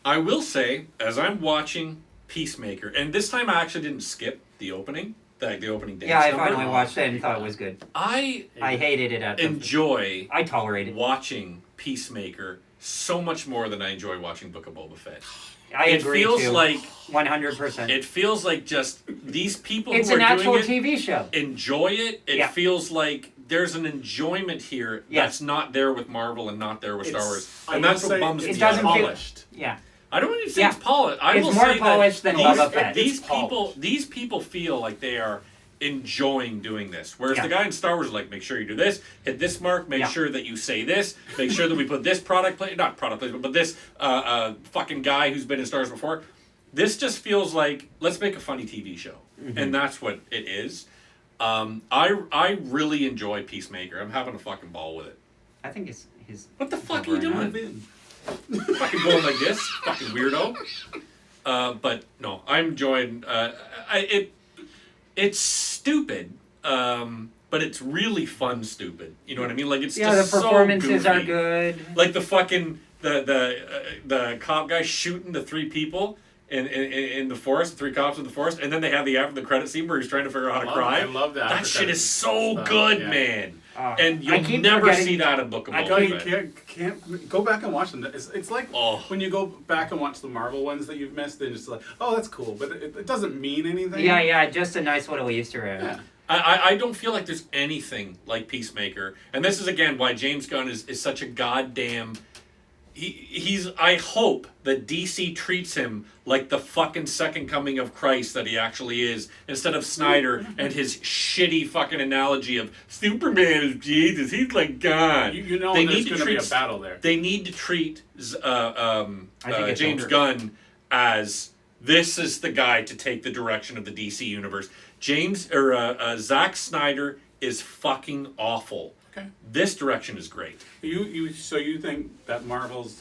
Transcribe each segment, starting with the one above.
I will say, as I'm watching Peacemaker, and this time I actually didn't skip the opening, the opening dance. Yeah, I finally watched it and thought it was good. I hated it at enjoy. I tolerated watching Peacemaker so much more than I enjoy watching Book of Boba Fett. It feels too. Like 100%. It feels like just these people it's who are an actual doing TV show. Enjoy it. It feels like there's an enjoyment here that's not there with Marvel and not there with Star Wars, and that's what bums me out. It doesn't polished. I don't even think it's polished. It's more polished than Boba Fett. These people feel like they are enjoying doing this, whereas the guy in Star Wars is like, make sure you do this, hit this mark, make sure that you say this, make sure that we put this not product placement, but this fucking guy who's been in Star Wars before. This just feels like, let's make a funny TV show, and that's what it is. I really enjoy Peacemaker. I'm having a fucking ball with it. I think he's what the fuck are you doing? Fucking going like this, fucking weirdo. But no, I'm enjoying. It's stupid, but it's really fun stupid. You know what I mean? Like it's just the performances so are good. Like the fucking the cop guy shooting the three people in the forest, three cops in the forest, and then they have the credit scene where he's trying to figure out how to cry. I love that. That shit is so good, man. And you'll never see that in Book of Boba Fett. You can't go back and watch them. It's like when you go back and watch the Marvel ones that you've missed, and it's like, oh, that's cool, but it doesn't mean anything. Yeah, just a nice little Easter egg. Yeah. I don't feel like there's anything like Peacemaker, and this is again why James Gunn is such a goddamn. He's. I hope that DC treats him like the fucking second coming of Christ that he actually is, instead of Snyder and his shitty fucking analogy of Superman is Jesus. He's like God. You know, there's going to be a battle there. They need to treat James Gunn as this is the guy to take the direction of the DC universe. Zack Snyder is fucking awful. Okay. This direction is great. So you think that Marvel's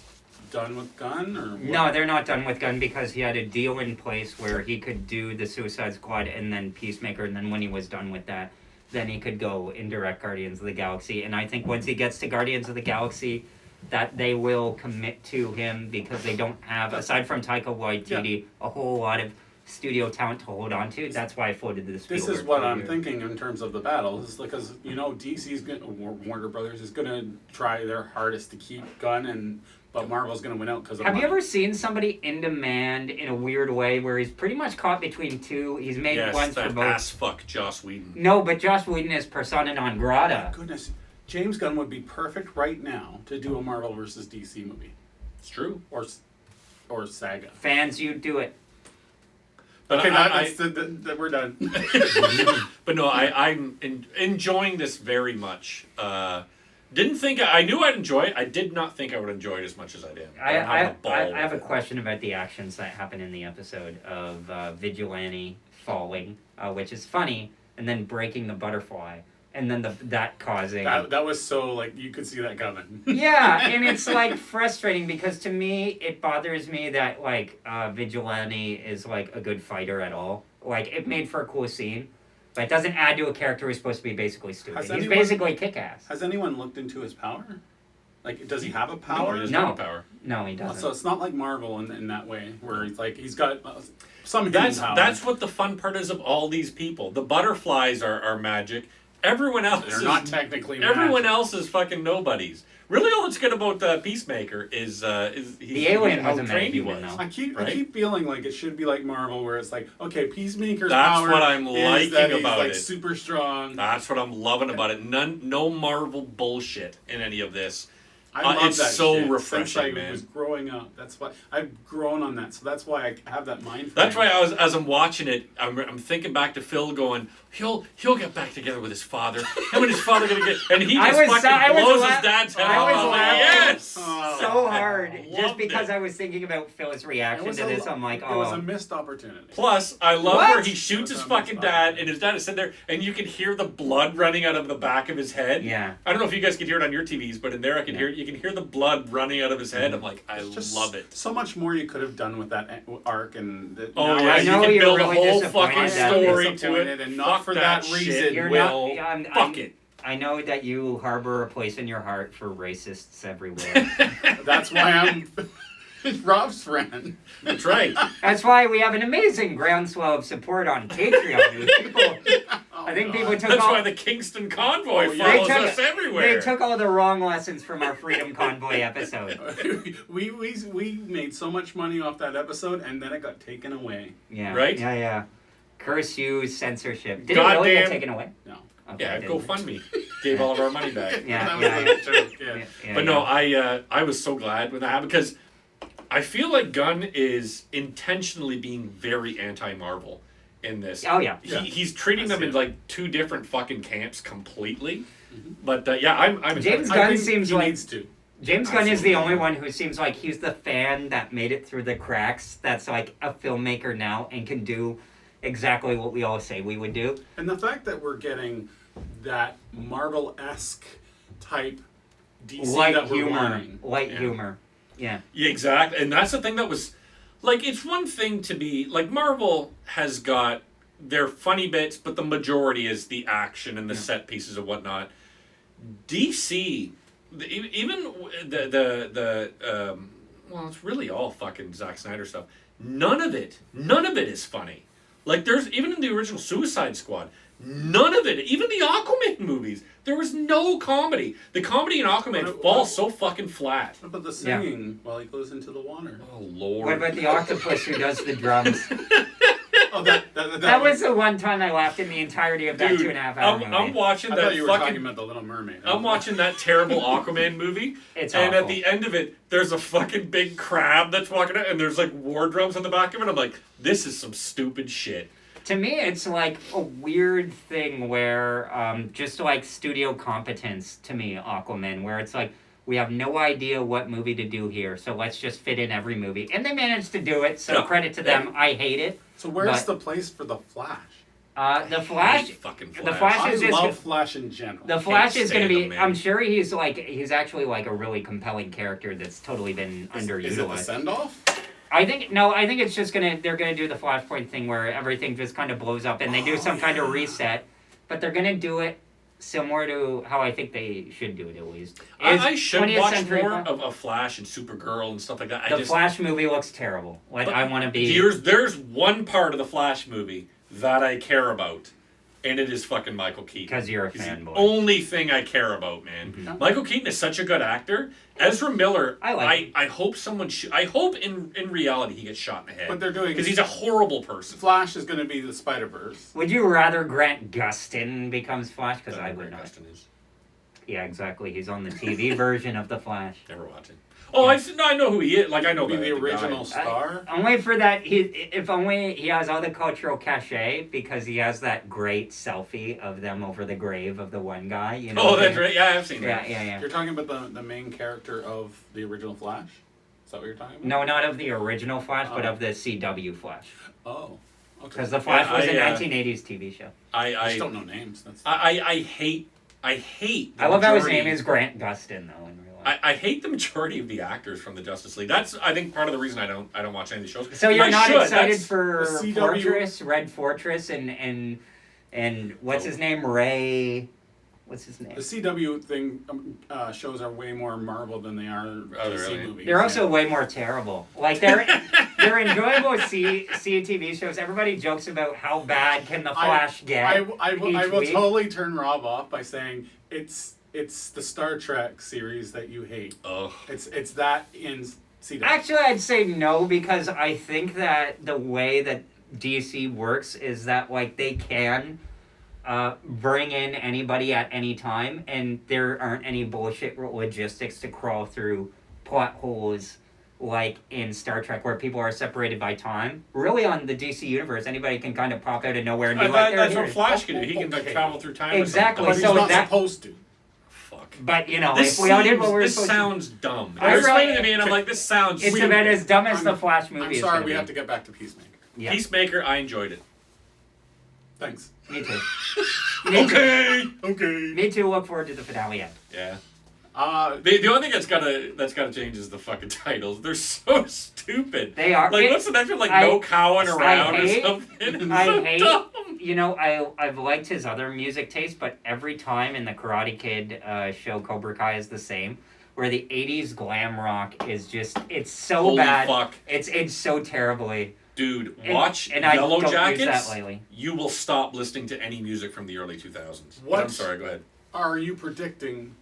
done with Gunn, or what? No, they're not done with Gunn because he had a deal in place where he could do the Suicide Squad and then Peacemaker, and then when he was done with that, then he could go and direct Guardians of the Galaxy. And I think once he gets to Guardians of the Galaxy, that they will commit to him because they don't have, aside from Taika Waititi, a whole lot of studio talent to hold on to. That's why I floated this. This is what I'm thinking in terms of the battle. Is because DC's Warner Brothers is going to try their hardest to keep Gunn, but Marvel's going to win out because of. Have you ever seen somebody in demand in a weird way where he's pretty much caught between two? He's made ones for both. Ass fuck Joss Whedon. No, but Joss Whedon is persona non grata. Oh my goodness, James Gunn would be perfect right now to do a Marvel versus DC movie. It's true. Or Saga. Fans, you do it. But okay, we're done. But no, I'm enjoying this very much. Didn't think I knew I'd enjoy it. I did not think I would enjoy it as much as I did. I have a question about the actions that happen in the episode of Vigilante falling, which is funny, and then breaking the butterfly, and then that causing that was so like you could see that coming. Yeah, and it's like frustrating because to me it bothers me that like Vigilante is like a good fighter at all. Like it made for a cool scene. But it doesn't add to a character who's supposed to be basically stupid. He's basically kick-ass. Has anyone looked into his power? Like, does he have a power? No power. No, he doesn't. So it's not like Marvel in that way, where he's got some hidden power. That's what the fun part is of all these people. The butterflies are magic. Everyone else They're not technically magic. Everyone else is fucking nobodies. Really, all that's good about Peacemaker is the alien was a trained he was. I keep feeling like it should be like Marvel, where it's like, okay, Peacemaker's that's power what I'm liking that about he's like it. Super strong. That's what I'm loving about it. No Marvel bullshit in any of this. I love it's that so shit. refreshing, Since I man. was growing up, that's why I've grown on that. So that's why I have that mind. That's why as I'm watching it, I'm thinking back to Phil going, he'll get back together with his father. Him and his father gonna get, and he just blows his dad's head off. I was laughing yes, so hard just because I was thinking about Phil's reaction to this. I'm like, oh, it was a missed opportunity. Plus, I love where he shoots his fucking dad, and his dad is sitting there, and you can hear the blood running out of the back of his head. Yeah. I don't know if you guys can hear it on your TVs, but in there I can hear it. You can hear the blood running out of his head. I'm like, I love it. So much more you could have done with that arc, and you can build a whole fucking story to it, and not for that reason. Fuck it. I know that you harbor a place in your heart for racists everywhere. That's why I'm. Rob's friend. That's right. That's why we have an amazing groundswell of support on Patreon. I think people took That's all. why the Kingston Convoy Oh, yeah. follows us everywhere. They took all the wrong lessons from our Freedom Convoy episode. we made so much money off that episode, and then it got taken away. Yeah. Right? Yeah. Curse you, censorship. Did it really get Goddamn- taken away? No. Okay, Yeah, it didn't. GoFundMe gave all of our money back. Yeah, That was a joke, yeah. But no, I was so glad when that happened because I feel like Gunn is intentionally being very anti-Marvel in this. Oh yeah. He's treating I them see in it. like two different fucking camps completely. But yeah, I'm James I Gunn think seems he like needs to. James Gunn is Absolutely. the only one who seems like he's the fan that made it through the cracks. That's like a filmmaker now and can do exactly what we all say we would do. And the fact that we're getting that Marvel-esque type DC Light that we're humor. wanting. Light Yeah. humor. Yeah. Yeah, exactly. And that's the thing that was like it's one thing to be like Marvel has got their funny bits, but the majority is the action and the set pieces and whatnot. DC, even well, it's really all fucking Zack Snyder stuff. None of it is funny. Like there's even in the original Suicide Squad, none of it, even the Aquaman movies, there was no comedy. The comedy in Aquaman falls so fucking flat. What about the singing while he goes into the water? Oh Lord. What about the octopus who does the drums? Oh, That was the one time I laughed in the entirety of that Dude, 2.5 hour movie. I'm watching I that thought you were talking fucking. about the Little Mermaid. I'm watching that terrible Aquaman movie, It's and awful. at the end of it, there's a fucking big crab that's walking out, and there's like war drums on the back of it. I'm like, this is some stupid shit. To me, it's like a weird thing where just like studio competence to me, Aquaman, where it's like, we have no idea what movie to do here, so let's just fit in every movie. And they managed to do it, so Yeah. credit to them. I hate it. So where's But- the place for the Flash? The Flash... Hate fucking The Flash. Flash I is just... love Flash in general. The Flash is going to stand be... him, man. I'm sure he's actually like a really compelling character that's totally been underutilized. Is it the send-off? I think it's just they're gonna do the Flashpoint thing where everything just kind of blows up and they do some kind of reset, but they're gonna do it similar to how I think they should do it at least. I should 20th watch century more Flash- of Flash and Supergirl and stuff like that. The Flash movie looks terrible. Like But I want to be. There's one part of the Flash movie that I care about, and it is fucking Michael Keaton. Because you're a He's the fanboy. only thing I care about, man. Mhm. Michael Keaton is such a good actor. Ezra Miller, I like him. I hope I hope in reality he gets shot in the head. But they're doing... Because he's a horrible person. Flash is going to be the Spider-Verse. Would you rather Grant Gustin becomes Flash? Because I Grant would not. Gustin is. Yeah, exactly. He's on the TV version of the Flash. Never watch it. Oh, I know who he is. Like I know Be the guy. original star. Only for that, if only he has all the cultural cachet because he has that great selfie of them over the grave of the one guy. You know. Oh, that's right. Yeah, I've seen Yeah, that. yeah, yeah. You're talking about the main character of the original Flash? Is that what you're talking about? No, not of the original Flash, but Oh. of the CW Flash. Oh. Okay. Because the Flash Yeah, was a I, 1980s TV show. I I just don't know names. That's... I hate the I love how his majority- name is Grant Gustin, though, in real life. I hate the majority of the actors from the Justice League. That's I think part of the reason I don't watch any of these shows. So you're I not should. excited That's- for the CW Fortress, Red Fortress, and what's Oh. his name? Ray. What's his name? The CW thing shows are way more Marvel than they are DC really? movies. They're also way more terrible. Like they're enjoyable CTV shows. Everybody jokes about how bad can the Flash get. I each will week. totally turn Rob off by saying it's the Star Trek series that you hate. Ugh. It's that in CW. Actually, I'd say no because I think that the way that DC works is that like they can bring in anybody at any time, and there aren't any bullshit logistics to crawl through plot holes like in Star Trek where people are separated by time. Really, on the DC universe, anybody can kind of pop out of nowhere and be like, That's "They're what here." Flash can do. He can like Okay. travel through time. Exactly. but he's so not that- supposed to. Fuck. But you know, This if we all did what we were this supposed to, sounds dumb. I You're explaining really- to me, and I'm like, this sounds. it's stupid. about as dumb as I'm- the Flash movie. I'm is sorry, gonna we be. have to get back to Peacemaker. Yeah, Peacemaker, I enjoyed it. Thanks. me too. Me too. Okay. Me too. Look forward to the finale end. Yeah. Uh, The only thing that's gotta change is the fucking titles. They're so stupid. They are. Like, it- what's the next one? Like, I- no cowing around or hate- something? It's I so hate- dumb. You know, I've liked his other music taste, but every time in the Karate Kid show, Cobra Kai is the same. where the 80s glam rock is just, it's so Holy bad. fuck. It's so terribly. Dude, watch and I Yellow don't use Jackets. that lately. You will stop listening to any music from the early 2000s. What? I'm sorry, go ahead. Are you predicting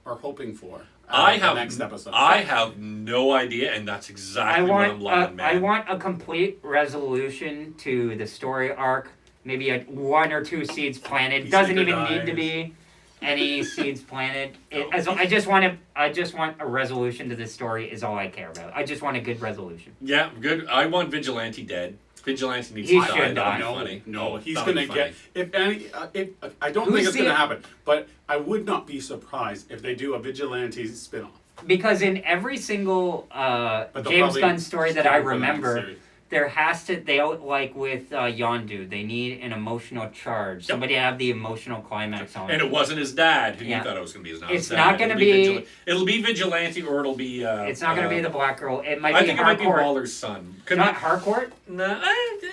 or hoping for I the have next episode? I have no idea, and that's exactly what I'm loving, man. I want a complete resolution to the story arc. Maybe a 1 or 2 seeds planted. Doesn't Peacemaker even need to be any seeds planted. I just want a resolution to this story. Is all I care about. I just want a good resolution. Yeah, good. I want Vigilante dead. Vigilante needs He to die. should die. That'd be funny. No, he's that'd going be to funny. get. If any, I don't Who's think it's going to the- happen. But I would not be surprised if they do a vigilante spin-off. Because in every single But they'll James probably Gunn story that stick I with the remember, series. there has to like with Yondu, they need an emotional charge. Yep. Somebody have the emotional climax on And it wasn't his dad who Yeah. you thought it was going to be. It's his not dad. gonna It'll be- It'll be Vigilante or it'll be. It's not going to be the black girl. It might I be think it might be Harcourt. Waller's son. Could Not be, Harcourt, nah,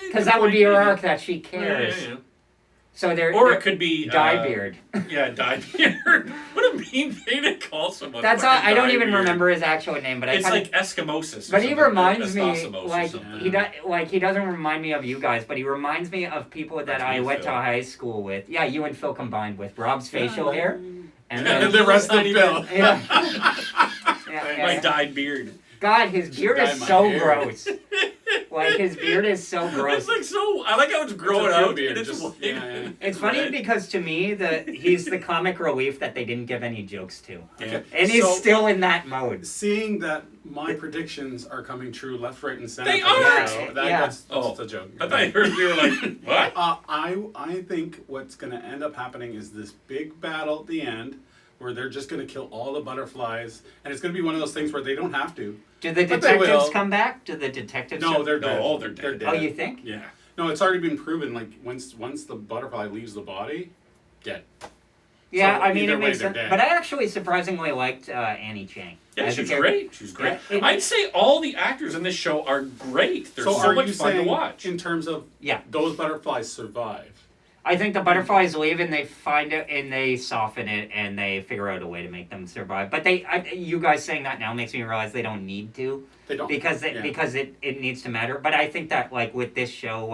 because that would be her arc that she cares. Yeah. So they're Or it could be Dyebeard. Yeah, Dyebeard. What a mean thing to call someone. That's all. fucking I don't even Dyebeard. remember his actual name, but It's I kinda, like Eskimosis. or But he something, reminds me Eskimos or like something. he doesn't remind me of you guys, but he reminds me of people that That's I me, went to Phil. high school with. Yeah, you and Phil combined with Rob's facial hair, and And then the rest of Not even- Phil. yeah, My yeah. dyed beard. God, his beard Dye is my so hair. gross. Like his beard is so gross. It's like so. I like how it's growing It's a out. beard, and it's just- like, yeah. It's funny red. because to me he's the comic relief that they didn't give any jokes to, Yeah. and he's So- still in that mode. Seeing that my predictions are coming true left, right, and center. They for the are! show, Yeah. that's Oh. a joke. I thought you heard you were like, what? I think what's going to end up happening is this big battle at the end where they're just going to kill all the butterflies, and it's going to be one of those things where they don't have to. Do the But they detectives will. come back? Do the detectives? No, they're dead. No, they're dead. Oh, you think? Yeah. No, it's already been proven. Like once the butterfly leaves the body, dead. Yeah, So I mean either it way, makes they're sense. dead. But I actually surprisingly liked Annie Chang. Yeah, as she a was character. great. She was great. Yeah, it- I'd say all the actors in this show are great. They're so are much you fun to saying watch. in terms of Yeah. those butterflies survive? I think the butterflies leave and they find it and they soften it and they figure out a way to make them survive. But you guys saying that now makes me realize they don't need to They don't because yeah. it needs to matter. But I think that like with this show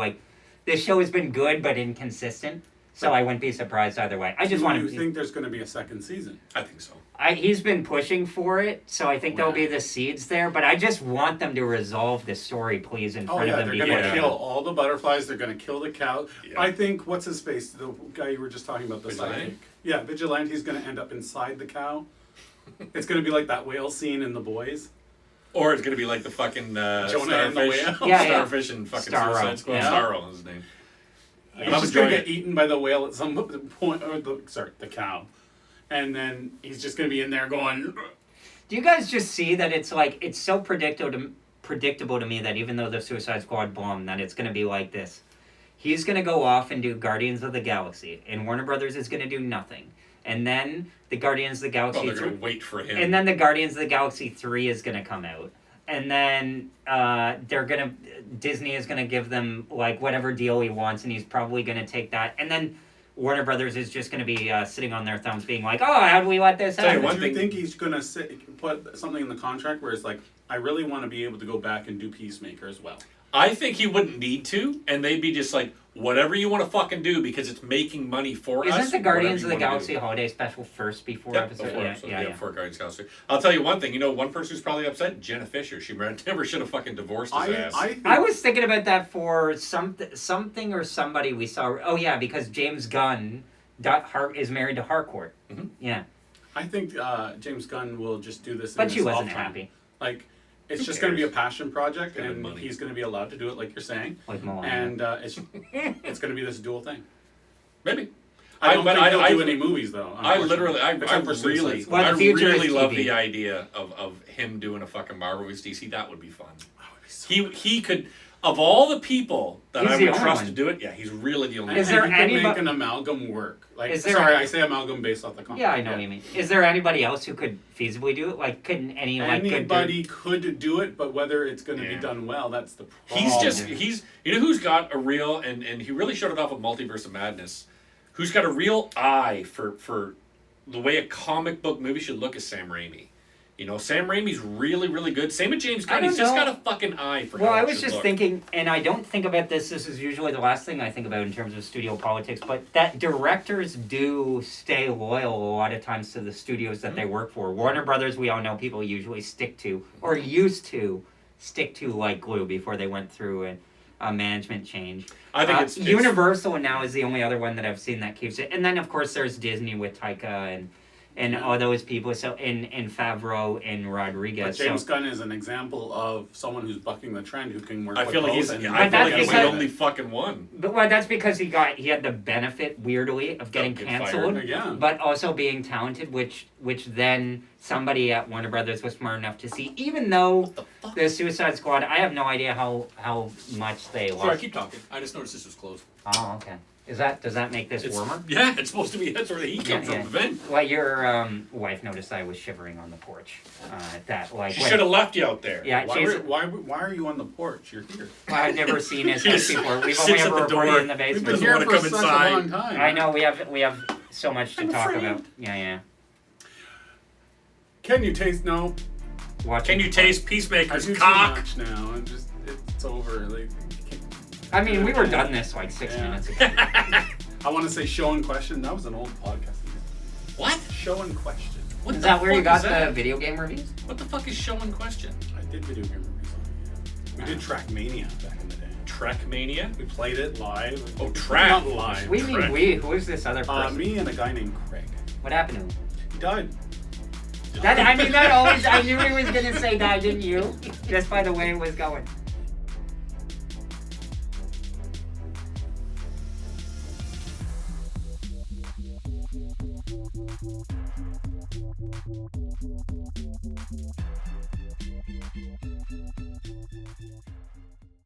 has been good but inconsistent. So I wouldn't be surprised either way. I just want Do to. you think there's going to be a second season? I think so. He's been pushing for it, so I think there'll Yeah. be the seeds there. But I just want them to resolve this story, please, in Oh front yeah, of them. they're going to Yeah. kill all the butterflies. They're going to kill the cow. Yeah. I think what's his face, the guy you were just talking about, the Vigilante? sidekick. Yeah, Vigilante's going to end up inside the cow. It's going to be like that whale scene in The Boys. Or it's gonna be like the fucking Jonah and the starfish. whale. Yeah, yeah. Starfish and fucking Starro. Suicide Squad. Yeah. Starro is his name. He's I'm just going to enjoying get eaten by the whale at some point, or the cow. And then he's just going to be in there going, Do you guys just see that it's like it's so predictable to me that even though the Suicide Squad bombed, that it's going to be like this. He's going to go off and do Guardians of the Galaxy, and Warner Brothers is going to do nothing. And then the Guardians of the Galaxy Oh, they're 3 gonna wait for him. and then the Guardians of the Galaxy 3 is going to come out. And then Disney is going to give them like whatever deal he wants, and he's probably going to take that. And then Warner Brothers is just going to be sitting on their thumbs being like, oh, how do we let this Tell you happen? one do you thing- think he's going to put something in the contract where it's like, I really want to be able to go back and do Peacemaker as well? I think he wouldn't need to, and they'd be just like, whatever you want to fucking do because it's making money for us. Isn't the Guardians of whatever the you wanna Galaxy do. holiday special first before Yep, episode? before Yeah, episode, yeah, yeah. before Guardians of the Galaxy. I'll tell you one thing. You know, one person who's probably upset, Jenna Fisher. She never should have fucking divorced his ass. I was thinking about that for something or somebody we saw. Oh yeah, because James Gunn is married to Harcourt. Mhm. Yeah, I think James Gunn will just do this. but in she his wasn't off time. happy Like, it's Who just going to be a cares? passion project, Gonna be and money. he's going to be allowed to do it, like you're saying. with Moana. And it's going to be this dual thing. Maybe. I don't think he'll do I- any movies though. I literally, I Except for Suicide really, Squad. Well, I the future really is love TV. the idea of him doing a fucking Marvel with DC. That would be fun. Oh, it'd be so He could, of all the people that He's I the would only trust one. to do it. Yeah, he's really the only. And Is there you can anybody- make an amalgam work? Like, Is there- sorry, I say amalgam based off the comic. Yeah, I know what you mean. Is there anybody else who could feasibly do it? Like, couldn't any like good Anybody could do it, but whether it's going to Yeah. be done well, that's the problem. He's you know who's got a real and he really showed it off with Multiverse of Madness. Who's got a real eye for the way a comic book movie should look is Sam Raimi. You know, Sam Raimi's really, really good. Same with James Gunn. I don't He's just know. got a fucking eye for Well, how I it was should just look. thinking, and I don't think about this. This is usually the last thing I think about in terms of studio politics. But that directors do stay loyal a lot of times to the studios that they work for. Warner Brothers, we all know people usually stick to, or used to stick to like glue before they went through a management change. I think it's Universal now is the only other one that I've seen that keeps it. And then of course there's Disney with Taika and all those people. So in Favreau and Rodriguez. But James Gunn is an example of someone who's bucking the trend, who can work. I feel like he's. and I feel like he's the because- only fucking one. But well, that's because he had the benefit weirdly of getting Get canceled, fired. Yeah. but also being talented, which then somebody at Warner Brothers was smart enough to see. Even though the Suicide Squad, I have no idea how much they lost. Sorry, keep talking. I just noticed this was closed. Oh, okay. Does that make this warmer? Yeah, it's supposed to be. That's where the heat comes from. The vent. Well, your wife noticed I was shivering on the porch. She should have left you out there. Yeah, Why are you on the porch? You're here. I've never seen his She house just before. We've sits only at ever the recorded door. in the We've basement. been Doesn't here wanna for come such inside. a long time. I know we have so much to I'm talk afraid. about. Yeah. Can you taste? No. Can you taste I Peacemaker's do too cock? much now. It's over. Like, I mean, we were done this like 6 Yeah. minutes ago. I want to say show and question. That was an old podcast. What? Show and question. What Is the that where you fuck got is that? the video game reviews? What the fuck is show in question? I did video game reviews on it. Yeah. We did Trackmania back in the day. Trackmania? We played it live. Oh, Track. Not live. We mean Correct. we. Who is this other person? Me and a guy named Craig. What happened to him? He died. That always. I knew he was gonna say that, didn't you? Just by the way it was going.